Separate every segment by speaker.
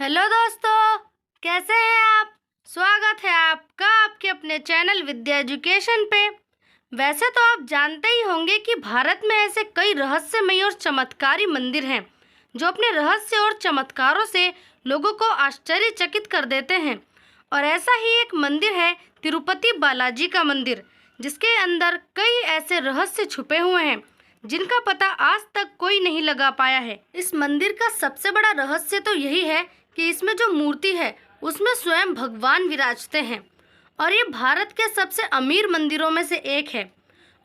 Speaker 1: Hello दोस्तों, कैसे हैं आप। स्वागत है आपका आपके अपने चैनल विद्या एजुकेशन पे। वैसे तो आप जानते ही होंगे कि भारत में ऐसे कई रहस्यमयी और चमत्कारी मंदिर हैं जो अपने रहस्य और चमत्कारों से लोगों को आश्चर्यचकित कर देते हैं। और ऐसा ही एक मंदिर है तिरुपति बालाजी का मंदिर, जिसके अंदर कई ऐसे रहस्य छुपे हुए हैं जिनका पता आज तक कोई नहीं लगा पाया है। इस मंदिर का सबसे बड़ा रहस्य तो यही है कि इसमें जो मूर्ति है उसमें स्वयं भगवान विराजते हैं और ये भारत के सबसे अमीर मंदिरों में से एक है।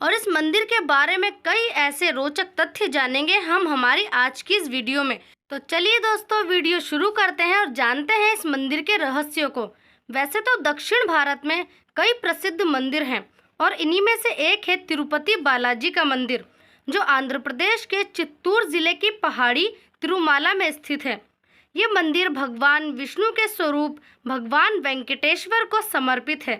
Speaker 1: और इस मंदिर के बारे में कई ऐसे रोचक तथ्य जानेंगे हम हमारी आज की इस वीडियो में। तो चलिए दोस्तों, वीडियो शुरू करते हैं और जानते हैं इस मंदिर के रहस्यों को। वैसे तो दक्षिण भारत में कई प्रसिद्ध मंदिर हैं और इन्हीं में से एक है तिरुपति बालाजी का मंदिर, जो आंध्र प्रदेश के चित्तूर जिले की पहाड़ी तिरुमाला में स्थित है। ये मंदिर भगवान विष्णु के स्वरूप भगवान वेंकटेश्वर को समर्पित है।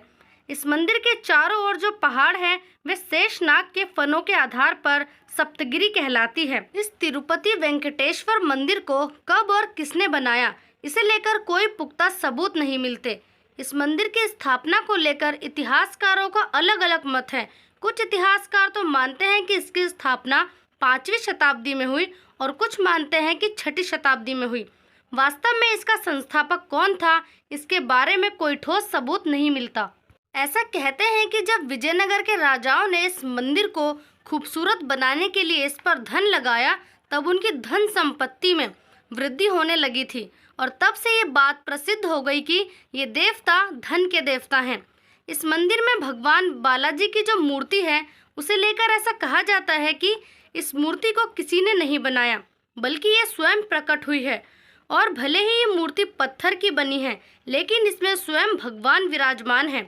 Speaker 1: इस मंदिर के चारों ओर जो पहाड़ है वे शेषनाग के फनों के आधार पर सप्तगिरी कहलाती है। इस तिरुपति वेंकटेश्वर मंदिर को कब और किसने बनाया, इसे लेकर कोई पुख्ता सबूत नहीं मिलते। इस मंदिर की स्थापना को लेकर इतिहासकारों का अलग अलग मत है। कुछ इतिहासकार तो मानते हैं कि इसकी स्थापना 5वीं शताब्दी में हुई और कुछ मानते हैं कि 6ठी शताब्दी में हुई। वास्तव में इसका संस्थापक कौन था, इसके बारे में कोई ठोस सबूत नहीं मिलता। ऐसा कहते हैं कि जब विजयनगर के राजाओं ने इस मंदिर को खूबसूरत बनाने के लिए इस पर धन लगाया, तब उनकी धन संपत्ति में वृद्धि होने लगी थी और तब से ये बात प्रसिद्ध हो गई कि ये देवता धन के देवता हैं। इस मंदिर में भगवान बालाजी की जो मूर्ति है उसे लेकर ऐसा कहा जाता है कि इस मूर्ति को किसी ने नहीं बनाया, बल्कि ये स्वयं प्रकट हुई है। और भले ही ये मूर्ति पत्थर की बनी है, लेकिन इसमें स्वयं भगवान विराजमान है।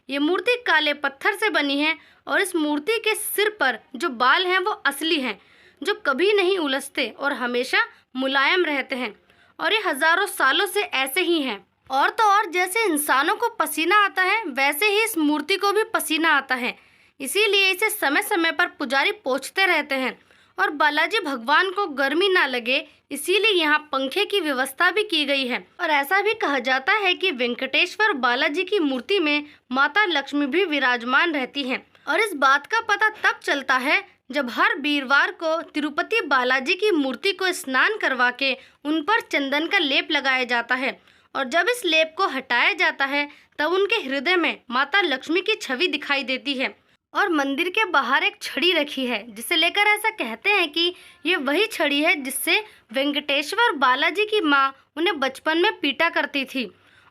Speaker 1: ये मूर्ति काले पत्थर से बनी है और इस मूर्ति के सिर पर जो बाल हैं वो असली हैं, जो कभी नहीं उलझते और हमेशा मुलायम रहते हैं। और ये हजारों सालों से ऐसे ही हैं। और तो और जैसे इंसानों को पसीना आता है, वैसे ही इस मूर्ति को भी पसीना आता है। इसीलिए इसे समय समय पर पुजारी पोंछते रहते हैं। और बालाजी भगवान को गर्मी ना लगे, इसीलिए यहाँ पंखे की व्यवस्था भी की गई है। और ऐसा भी कहा जाता है कि वेंकटेश्वर बालाजी की मूर्ति में माता लक्ष्मी भी विराजमान रहती हैं। और इस बात का पता तब चलता है जब हर वीरवार को तिरुपति बालाजी की मूर्ति को स्नान करवा के उन पर चंदन का लेप लगाया जाता है। और जब इस लेप को हटाया जाता है तब उनके हृदय में माता लक्ष्मी की छवि दिखाई देती है। और मंदिर के बाहर एक छड़ी रखी है, जिसे लेकर ऐसा कहते हैं कि ये वही छड़ी है जिससे वेंकटेश्वर बालाजी की माँ उन्हें बचपन में पीटा करती थी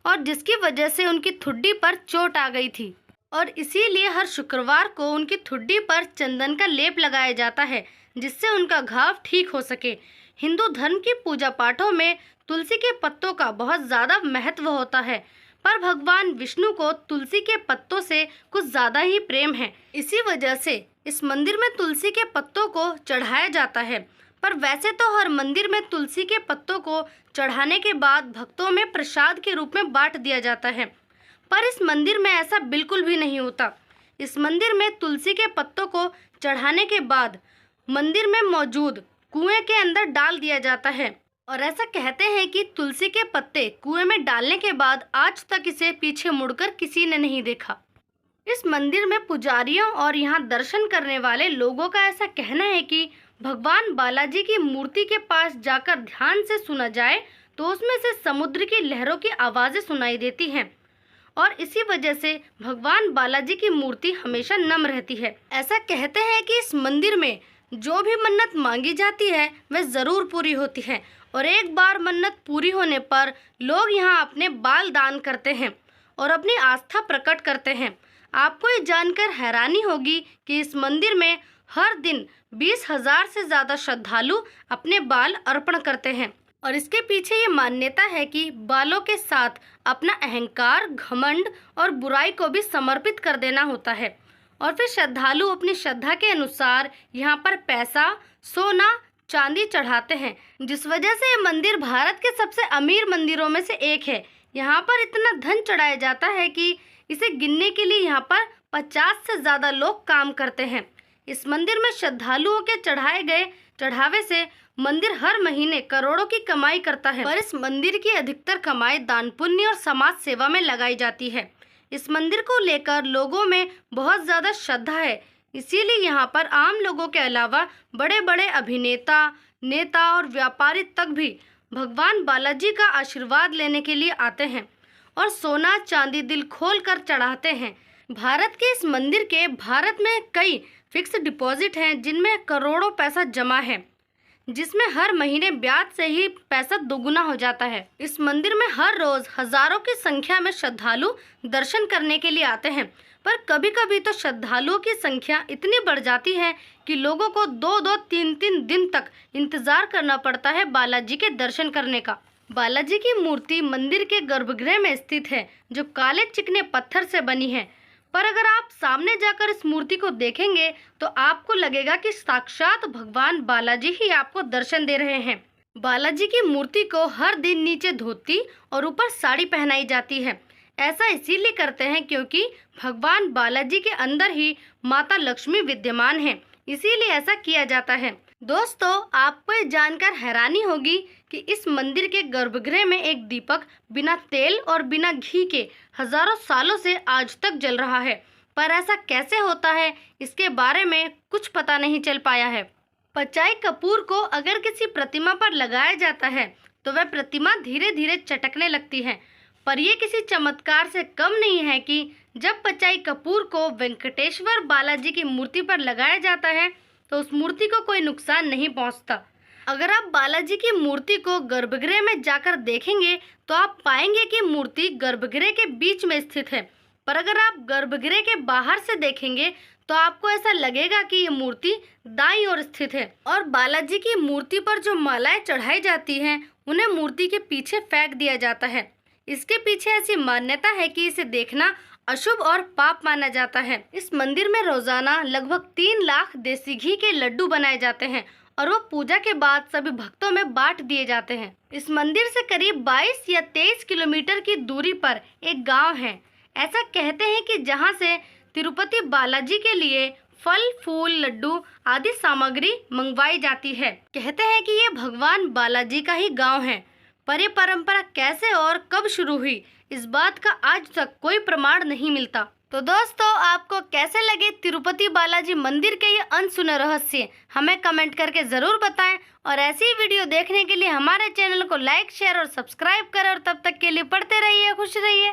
Speaker 1: और जिसकी वजह से उनकी ठुड्डी पर चोट आ गई थी। और इसीलिए हर शुक्रवार को उनकी ठुड्डी पर चंदन का लेप लगाया जाता है, जिससे उनका घाव ठीक हो सके। हिंदू धर्म की पूजा पाठों में तुलसी के पत्तों का बहुत ज़्यादा महत्व होता है, पर भगवान विष्णु को तुलसी के पत्तों से कुछ ज़्यादा ही प्रेम है। इसी वजह से इस मंदिर में तुलसी के पत्तों को चढ़ाया जाता है। पर वैसे तो हर मंदिर में तुलसी के पत्तों को चढ़ाने के बाद भक्तों में प्रसाद के रूप में बांट दिया जाता है, पर इस मंदिर में ऐसा बिल्कुल भी नहीं होता। इस मंदिर में तुलसी के पत्तों को चढ़ाने के बाद मंदिर में मौजूद कुएं के अंदर डाल दिया जाता है। और ऐसा कहते हैं कि तुलसी के पत्ते कुएं में डालने के बाद आज तक इसे पीछे मुड़कर किसी ने नहीं देखा। इस मंदिर में पुजारियों और यहाँ दर्शन करने वाले लोगों का ऐसा कहना है कि भगवान बालाजी की मूर्ति के पास जाकर ध्यान से सुना जाए तो उसमें से समुद्र की लहरों की आवाज़ें सुनाई देती हैं और इसी वजह से भगवान बालाजी की मूर्ति हमेशा नम रहती है। ऐसा कहते हैं कि इस मंदिर में जो भी मन्नत मांगी जाती है वह ज़रूर पूरी होती है और एक बार मन्नत पूरी होने पर लोग यहाँ अपने बाल दान करते हैं और अपनी आस्था प्रकट करते हैं। आपको ये जानकर हैरानी होगी कि इस मंदिर में हर दिन 20,000 से ज़्यादा श्रद्धालु अपने बाल अर्पण करते हैं। और इसके पीछे ये मान्यता है कि बालों के साथ अपना अहंकार, घमंड और बुराई को भी समर्पित कर देना होता है। और फिर श्रद्धालु अपनी श्रद्धा के अनुसार यहाँ पर पैसा, सोना, चांदी चढ़ाते हैं, जिस वजह से ये मंदिर भारत के सबसे अमीर मंदिरों में से एक है। यहाँ पर इतना धन चढ़ाया जाता है कि इसे गिनने के लिए यहाँ पर 50 से ज़्यादा लोग काम करते हैं। इस मंदिर में श्रद्धालुओं के चढ़ाए गए चढ़ावे से मंदिर हर महीने करोड़ों की कमाई करता है, पर इस मंदिर की अधिकतर कमाई दान पुण्य और समाज सेवा में लगाई जाती है। इस मंदिर को लेकर लोगों में बहुत ज्यादा श्रद्धा है, इसीलिए यहाँ पर आम लोगों के अलावा बड़े बड़े अभिनेता, नेता और व्यापारी तक भी भगवान बालाजी का आशीर्वाद लेने के लिए आते हैं और सोना चांदी दिल खोल कर चढ़ाते हैं। भारत के इस मंदिर के भारत में कई फिक्स डिपॉजिट हैं जिनमें करोड़ों पैसा जमा है, जिसमें हर महीने ब्याज से ही पैसा दोगुना हो जाता है। इस मंदिर में हर रोज हजारों की संख्या में श्रद्धालु दर्शन करने के लिए आते हैं, पर कभी कभी तो श्रद्धालुओं की संख्या इतनी बढ़ जाती है कि लोगों को 2-2, 3-3 दिन तक इंतजार करना पड़ता है बालाजी के दर्शन करने का। बालाजी की मूर्ति मंदिर के गर्भगृह में स्थित है, जो काले चिकने पत्थर से बनी है। पर अगर आप सामने जाकर इस मूर्ति को देखेंगे तो आपको लगेगा कि साक्षात भगवान बालाजी ही आपको दर्शन दे रहे हैं। बालाजी की मूर्ति को हर दिन नीचे धोती और ऊपर साड़ी पहनाई जाती है। ऐसा इसीलिए करते हैं क्योंकि भगवान बालाजी के अंदर ही माता लक्ष्मी विद्यमान है, इसीलिए ऐसा किया जाता है। दोस्तों, आपको ये जानकर हैरानी होगी कि इस मंदिर के गर्भगृह में एक दीपक बिना तेल और बिना घी के हजारों सालों से आज तक जल रहा है। पर ऐसा कैसे होता है, इसके बारे में कुछ पता नहीं चल पाया है। पचाई कपूर को अगर किसी प्रतिमा पर लगाया जाता है तो वह प्रतिमा धीरे धीरे चटकने लगती है, पर यह किसी चमत्कार से कम नहीं है कि जब पचाई कपूर को वेंकटेश्वर बालाजी की मूर्ति पर लगाया जाता है तो उस मूर्ति को कोई नुकसान नहीं पहुंचता। अगर आप बालाजी की मूर्ति को गर्भगृह में जाकर देखेंगे तो आप पाएंगे कि मूर्ति गर्भगृह के बीच में स्थित है, पर अगर आप गर्भगृह के बाहर से देखेंगे तो आपको ऐसा लगेगा कि ये मूर्ति दाईं ओर स्थित है। और बालाजी की मूर्ति पर जो मालाएं चढ़ाई जाती हैं उन्हें मूर्ति के पीछे फेंक दिया जाता है। इसके पीछे ऐसी मान्यता है कि इसे देखना अशुभ और पाप माना जाता है। इस मंदिर में रोजाना लगभग 3 लाख देसी घी के लड्डू बनाए जाते हैं और वो पूजा के बाद सभी भक्तों में बांट दिए जाते हैं। इस मंदिर से करीब 22 या 23 किलोमीटर की दूरी पर एक गांव है। ऐसा कहते हैं कि जहां से तिरुपति बालाजी के लिए फल, फूल, लड्डू आदि सामग्री मंगवाई जाती है। कहते हैं कि ये भगवान बालाजी का ही गांव है, पर ये परंपरा कैसे और कब शुरू हुई, इस बात का आज तक कोई प्रमाण नहीं मिलता। तो दोस्तों, आपको कैसे लगे तिरुपति बालाजी मंदिर के ये अनसुने रहस्य, हमें कमेंट करके जरूर बताएं। और ऐसी वीडियो देखने के लिए हमारे चैनल को लाइक, शेयर और सब्सक्राइब करें। और तब तक के लिए पढ़ते रहिए, खुश रहिए।